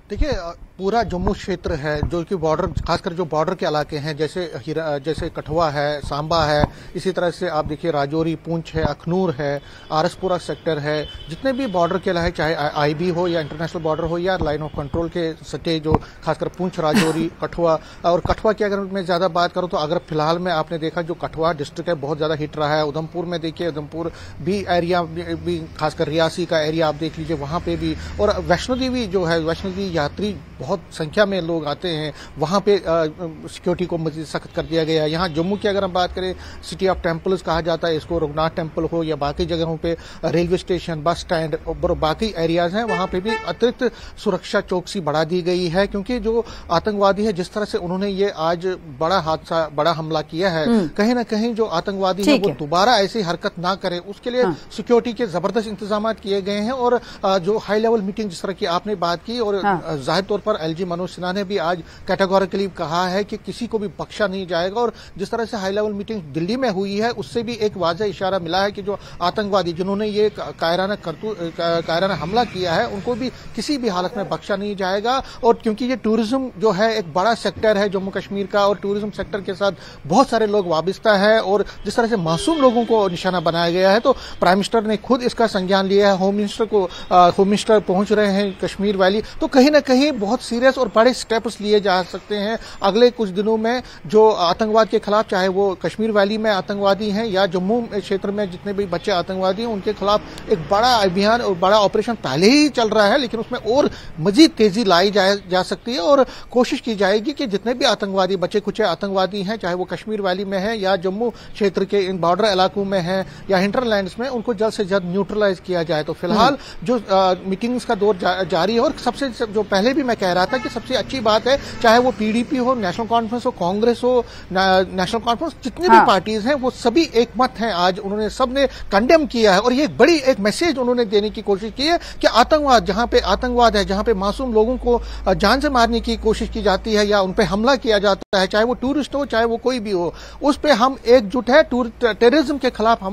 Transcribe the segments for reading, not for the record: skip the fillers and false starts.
देखिए, पूरा जम्मू क्षेत्र है जो कि बॉर्डर, खासकर जो बॉर्डर के इलाके हैं, जैसे कठुआ है, सांबा है, इसी तरह से आप देखिए राजौरी, पुंछ है, अखनूर है, आरसपुरा सेक्टर है, जितने भी बॉर्डर के इलाके, चाहे आईबी हो या इंटरनेशनल बॉर्डर हो या लाइन ऑफ कंट्रोल के सटे, जो खासकर पुंछ, राजौरी, कठुआ। और कठुआ की अगर मैं ज्यादा बात करूं तो अगर फिलहाल में आपने देखा जो कठुआ डिस्ट्रिक्ट है बहुत ज्यादा हिट रहा है। उधमपुर में देखिए, उधमपुर भी एरिया भी, खासकर रियासी का एरिया आप देख लीजिए, वहां पे भी। और वैष्णो देवी जो है, वैष्णो देवी यात्री बहुत संख्या में लोग आते हैं, वहां पे सिक्योरिटी को मजीद सख्त कर दिया गया है। यहाँ जम्मू की अगर हम बात करें, सिटी ऑफ टेम्पल्स कहा जाता है इसको, रघुनाथ टेम्पल हो या बाकी जगहों पे रेलवे स्टेशन, बस स्टैंड और बाकी एरियाज हैं, वहां पे भी अतिरिक्त सुरक्षा चौकसी बढ़ा दी गई है। क्योंकि जो आतंकवादी है, जिस तरह से उन्होंने ये आज बड़ा हादसा, बड़ा हमला किया है, कहीं ना कहीं जो आतंकवादी है वो दोबारा ऐसी हरकत ना करे, उसके लिए सिक्योरिटी के जबरदस्त इंतजाम किए गए हैं। और जो हाई लेवल मीटिंग जिस तरह की आपने बात की, और जाहिर तौर पर एलजी मनोज सिन्हा ने भी आज कैटेगोरिकली कहा है कि किसी को भी बख्शा नहीं जाएगा। और जिस तरह से हाई लेवल मीटिंग दिल्ली में हुई है, उससे भी एक वाज़ेह इशारा मिला है कि जो आतंकवादी जिन्होंने ये कायराना हमला किया है, उनको भी किसी भी हालत में बख्शा नहीं जाएगा। और क्योंकि ये टूरिज्म जो है एक बड़ा सेक्टर है जम्मू कश्मीर का, और टूरिज्म सेक्टर के साथ बहुत सारे लोग वाबस्ता है, और जिस तरह से मासूम लोगों को निशाना बनाया गया है, तो प्राइम मिनिस्टर ने खुद इसका संज्ञान लिया है। होम मिनिस्टर पहुंच रहे हैं कश्मीर वैली, तो कहीं ना कहीं बहुत सीरियस और बड़े स्टेप्स लिए जा सकते हैं अगले कुछ दिनों में। जो आतंकवाद के खिलाफ, चाहे वो कश्मीर वैली में आतंकवादी हैं या जम्मू क्षेत्र में जितने भी बच्चे आतंकवादी हैं, उनके खिलाफ एक बड़ा अभियान और बड़ा ऑपरेशन पहले ही चल रहा है, लेकिन उसमें और मजीद तेजी लाई जा सकती है। और कोशिश की जाएगी कि जितने भी आतंकवादी, बचे कुछ आतंकवादी हैं, चाहे वो कश्मीर वैली में है या जम्मू क्षेत्र के इन बॉर्डर इलाकों में है या हिंटरलैंड्स में, उनको जल्द से जल्द न्यूट्रलाइज किया जाए। तो फिलहाल जो मीटिंग्स का दौर जारी है, और सबसे जो पहले भी मैं कह रहा था कि सबसे अच्छी बात है, चाहे वो पीडीपी हो, नेशनल कॉन्फ्रेंस हो, कांग्रेस हो, नेशनल कॉन्फ्रेंस, जितने भी पार्टीज हैं वो सभी एक मत हैं। आज उन्होंने सबने कंडेम किया है, और ये बड़ी एक मैसेज उन्होंने देने की कोशिश की है कि आतंकवाद, जहां पे आतंकवाद है, जहां पे मासूम लोगों को जान से मारने की कोशिश की जाती है या उन पे हमला किया जाता है, चाहे वो टूरिस्ट हो, चाहे वो कोई भी हो, उस पे हम एकजुट है। टेररिज्म के खिलाफ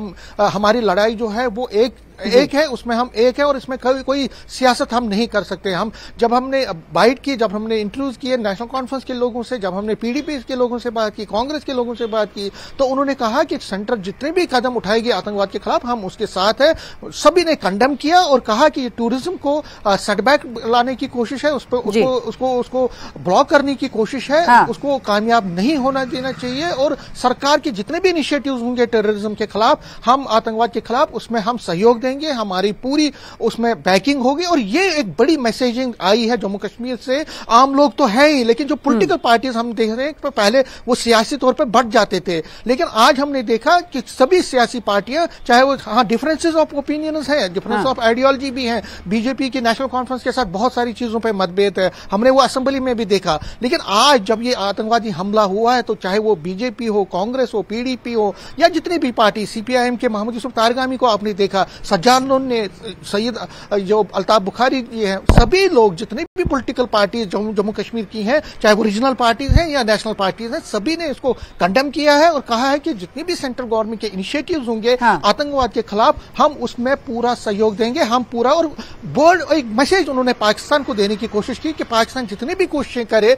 हमारी लड़ाई जो है वो एक है, उसमें हम एक है, और इसमें कोई सियासत हम नहीं कर सकते। जब हमने बाइट की, जब हमने इंटरव्यूज किए नेशनल कॉन्फ्रेंस के लोगों से, जब हमने पीडीपी के लोगों से बात की, कांग्रेस के लोगों से बात की, तो उन्होंने कहा कि सेंटर जितने भी कदम उठाएगी आतंकवाद के खिलाफ, हम उसके साथ है। सभी ने कंडेम किया और कहा कि ये टूरिज्म को सेटबैक लाने की कोशिश है, उसको ब्लॉक करने की कोशिश है, उसको कामयाब नहीं होना देना चाहिए। और सरकार के जितने भी इनिशिएटिव्स होंगे टेररिज्म के खिलाफ, हम आतंकवाद के खिलाफ, उसमें हम सहयोग देंगे, हमारी पूरी उसमें बैकिंग होगी। और ये एक बड़ी मैसेजिंग आई है जम्मू कश्मीर से। आम लोग तो है ही, लेकिन जो पॉलिटिकल पार्टीज हम देख रहे हैं कि पहले वो सियासी तौर पे बढ़ जाते थे, लेकिन आज हमने देखा कि सभी सियासी पार्टियां, चाहे वो डिफरेंसेस ऑफ ओपिनियंस है, डिफरेंस ऑफ आइडियोलॉजी भी है। बीजेपी की नेशनल कॉन्फ्रेंस के साथ बहुत सारी चीजों पर मतभेद है, हमने वो असेंबली में भी देखा। लेकिन आज जब ये आतंकवादी हमला हुआ है, तो चाहे वो बीजेपी हो, कांग्रेस हो, पीडीपी हो या जितनी भी पार्टी, सीपीआईएम के मोहम्मद यूसुफ तारगामी को आपने देखा, सज्जाद ने, सैयद जो अल्ताफ बुखारी ये हैं, सभी लोग जितने भी पॉलिटिकल पार्टीज जम्मू कश्मीर की हैं, चाहे वो रीजनल पार्टीज हैं या नेशनल पार्टीज हैं, सभी ने इसको कंडेम किया है और कहा है कि जितने भी सेंट्रल गवर्नमेंट के इनिशिएटिव्स होंगे आतंकवाद के खिलाफ, हम उसमें पूरा सहयोग देंगे, हम पूरा। और बोल्ड एक मैसेज उन्होंने पाकिस्तान को देने की कोशिश की कि पाकिस्तान जितने भी कोशिशें करे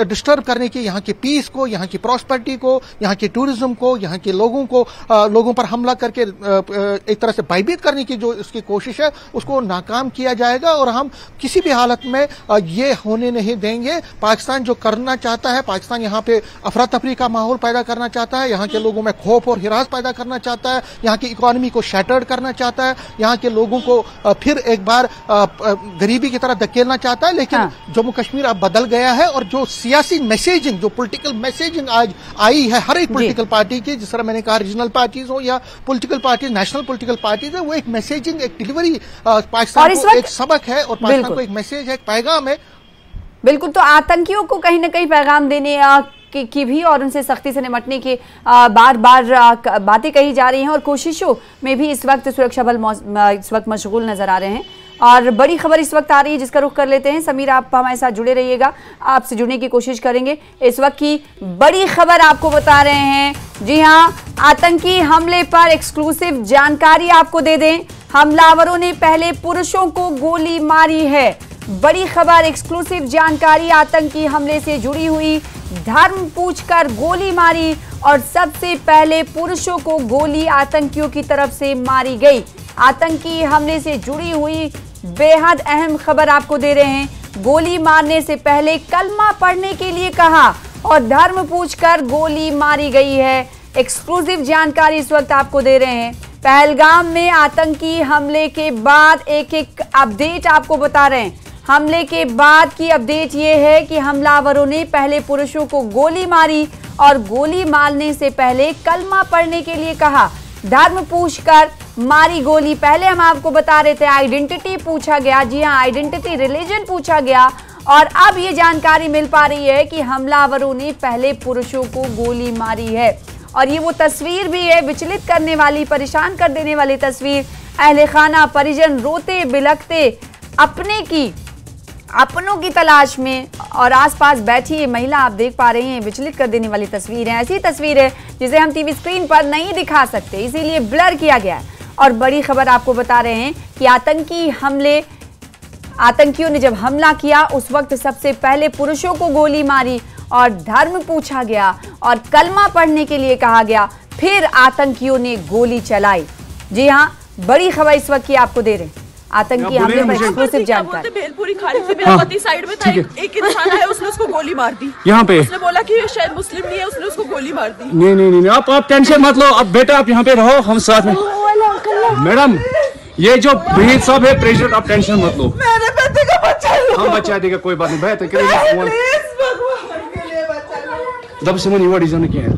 डिस्टर्ब करने की, यहाँ की पीस को, यहाँ की प्रॉस्पेरिटी को, यहाँ के टूरिज्म को, यहाँ के लोगों पर हमला करके एक तरह से भयभीत करने की जो इसकी कोशिश है, उसको नाकाम किया जाएगा। और हम किसी भी हालत में ये होने नहीं देंगे। पाकिस्तान जो करना चाहता है, पाकिस्तान यहाँ पे अफरा तफरी का माहौल पैदा करना चाहता है, यहाँ के लोगों में खौफ और हिरास पैदा करना चाहता है, यहाँ की इकोनॉमी को शैटर्ड करना चाहता है, यहाँ के लोगों को फिर एक बार गरीबी की तरह धकेलना चाहता है। लेकिन जम्मू कश्मीर अब बदल गया है, और जो सियासी मैसेजिंग, जो पोलिटिकल मैसेजिंग आज आई है हर एक पोलिटिकल पार्टी की, जिस तरह मैंने कहा रीजनल पार्टीज हो या political parties, national political parties है, वो एक मैसेजिंग, एक डिलीवरी पाकिस्तान को एक सबक है और पाकिस्तान को एक मैसेज है, एक पैगाम है। बिल्कुल, तो आतंकियों को कहीं ना कहीं पैगाम देने की भी और उनसे सख्ती से निपटने की बार बार बातें कही जा रही हैं, और कोशिशों में भी इस वक्त सुरक्षा बल इस वक्त मशगूल नजर आ रहे हैं। और बड़ी खबर इस वक्त आ रही है जिसका रुख कर लेते हैं। समीर, आप हमारे साथ जुड़े रहिएगा, आपसे जुड़ने की कोशिश करेंगे। इस वक्त की बड़ी खबर आपको बता रहे हैं। जी हाँ, आतंकी हमले पर एक्सक्लूसिव जानकारी आपको दे दें। हमलावरों ने पहले पुरुषों को गोली मारी है। बड़ी खबर, एक्सक्लूसिव जानकारी, आतंकी हमले से जुड़ी हुई, धर्म पूछकर गोली मारी और सबसे पहले पुरुषों को गोली आतंकियों की तरफ से मारी गई। आतंकी हमले से जुड़ी हुई बेहद अहम खबर आपको दे रहे हैं। गोली मारने से पहले कलमा पढ़ने के लिए कहा और धर्म पूछकर गोली मारी गई है। एक्सक्लूसिव जानकारी इस वक्त आपको दे रहे हैं। पहलगाम में आतंकी हमले के बाद एक एक अपडेट आपको बता रहे हैं। हमले के बाद की अपडेट ये है कि हमलावरों ने पहले पुरुषों को गोली मारी और गोली मारने से पहले कलमा पढ़ने के लिए कहा, धर्म पूछकर मारी गोली। पहले हम आपको बता रहे थे आइडेंटिटी पूछा गया, जी हाँ, आइडेंटिटी रिलीजन पूछा गया, और अब ये जानकारी मिल पा रही है कि हमलावरों ने पहले पुरुषों को गोली मारी है। और ये वो तस्वीर भी है, विचलित करने वाली, परेशान कर देने वाली तस्वीर। अहले खाना परिजन रोते बिलखते अपनों की तलाश में, और आसपास बैठी ये महिला आप देख पा रहे हैं। विचलित कर देने वाली तस्वीर है, ऐसी तस्वीर है जिसे हम टीवी स्क्रीन पर नहीं दिखा सकते, इसीलिए ब्लर किया गया है। और बड़ी खबर आपको बता रहे हैं कि आतंकियों ने जब हमला किया उस वक्त सबसे पहले पुरुषों को गोली मारी और धर्म पूछा गया और कलमा पढ़ने के लिए कहा गया, फिर आतंकियों ने गोली चलाई। जी हाँ, बड़ी खबर इस वक्त की आपको दे रहे हैं। आतंकी हमले पर एक्सक्लूसिव जानकारी। भेलपुरी खाड़ी से मेरा पति साइड में था, एक इंसान है, उसने उसको गोली मार दी यहाँ पे। उसने बोला कि शायद मुस्लिम नहीं है, उसने उसको गोली मार दी। नहीं, आप टेंशन मत लो। अब बेटा आप यहाँ पे रहो, हम साथ में। मैडम ये जो भीड़ सब है प्रेसिडेंट, आप टेंशन मत लो। मेरे बेटे का बच्चा लो। हम बचा देगा, कोई बात नहीं। बेहतर दब से मन रीजन क्या है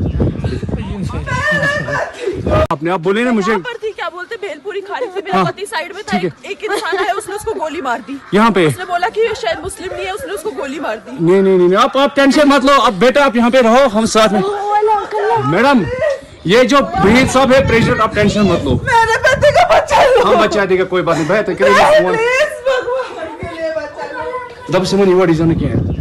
आपने, आप बोले ना मुझे। क्या बोलते भेलपुरी खाड़ी से मेरा पति साइड में था, एक इंसान है, उसने उसको गोली मार दी यहाँ पे। उसने बोला कि शायद मुस्लिम नहीं है, उसने उसको गोली मार दी। नहीं, आप टेंशन मत लो। अब बेटा आप यहाँ पे रहो, हम साथ में। मैडम ये जो भीड़ सब है प्रेसिडेंट, आप टेंशन मत लो। मेरे बेटे का बच्चा लो। हम बचा देगा, कोई बात नहीं। बेहतर दब से मन रीजन क्या है।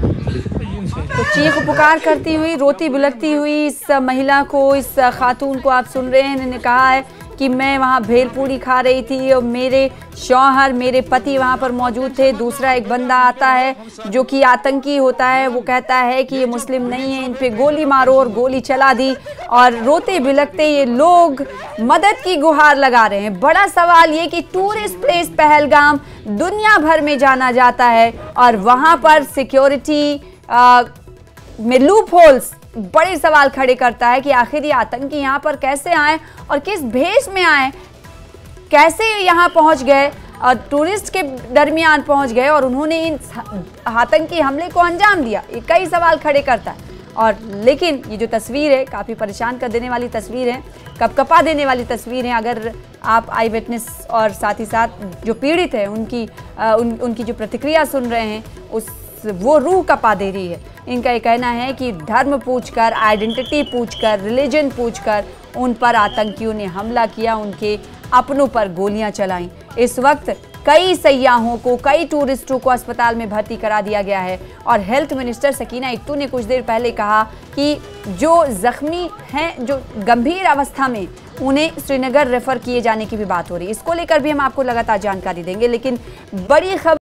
तो चीख पुकार करती हुई, रोती बिलखती हुई इस महिला को, इस खातून को आप सुन रहे हैं। इन्होंने कहा है कि मैं वहाँ भेलपूरी खा रही थी और मेरे शौहर, मेरे पति वहाँ पर मौजूद थे। दूसरा एक बंदा आता है जो कि आतंकी होता है, वो कहता है कि ये मुस्लिम नहीं है, इन पे गोली मारो, और गोली चला दी। और रोते बिलखते ये लोग मदद की गुहार लगा रहे हैं। बड़ा सवाल ये कि टूरिस्ट प्लेस पहलगाम दुनिया भर में जाना जाता है और वहाँ पर सिक्योरिटी में लूप होल्स बड़े सवाल खड़े करता है कि आखिर ये आतंकी यहाँ पर कैसे आए और किस भेष में आए, कैसे यहाँ पहुँच गए और टूरिस्ट के दरमियान पहुँच गए और उन्होंने इन आतंकी हमले को अंजाम दिया। ये कई सवाल खड़े करता है। और लेकिन ये जो तस्वीर है काफ़ी परेशान कर देने वाली तस्वीर है, कपकपा देने वाली तस्वीर है। अगर आप आई विटनेस और साथ ही साथ जो पीड़ित है उनकी जो प्रतिक्रिया सुन रहे हैं, वो रूह कपा दे रही है। इनका ये कहना है कि धर्म पूछकर, आइडेंटिटी पूछकर, रिलीजन पूछकर उन पर आतंकियों ने हमला किया, उनके अपनों पर गोलियां चलाईं। इस वक्त कई सयाहों को, कई टूरिस्टों को अस्पताल में भर्ती करा दिया गया है। और हेल्थ मिनिस्टर सकीना इत्तू ने कुछ देर पहले कहा कि जो जख्मी हैं, जो गंभीर अवस्था में, उन्हें श्रीनगर रेफर किए जाने की भी बात हो रही है। इसको लेकर भी हम आपको लगातार जानकारी देंगे। लेकिन बड़ी खबर